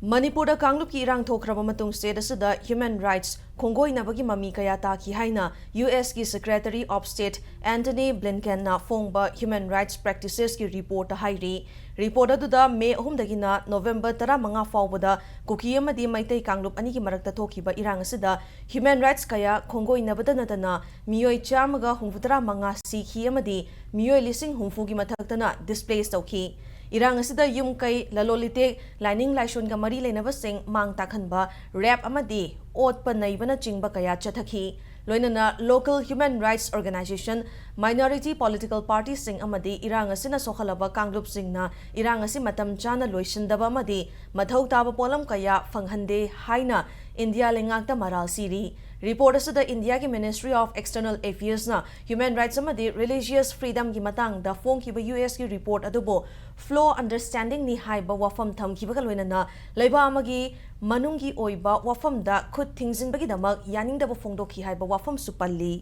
Manipur Kanglup ki irang thokraba matung state asida human rights khongoi nabagi mami kaya ta ki haina US ki Secretary of State Antony Blinken na fongba human rights practices ki report hairi report aduda May 3 November 15 fawbada kuki amadi maitai Kanglup ani ki marakta thokiba irang asida human rights kaya khongoi nabada natana miyoi chamaga humfutra manga sikhi amadi miyoi lising humfu gi mathaktana displace tawki Irang asida yum kai lalolite lining laishon ga mari leinaba sing mang takhanba rap amadi ot panaibana chingba kaya chathaki loinana local human rights organization minority political parties sing amadi irang asina sokhalaba Kanglup singna irang asi matam chana loisindaba amadi mathau taba polam kaya fanghande haina India lengakta maral siri report asida India ki Ministry of External Affairs na human rights amadi religious freedom ki matang da phone ki US ki report adubo flow understanding ni haiba wafam tham ki bagal wenana leiba amagi manungi oiba wafam da khut thingzin bagi damak yaning da phongdo ki haiba wafam supalli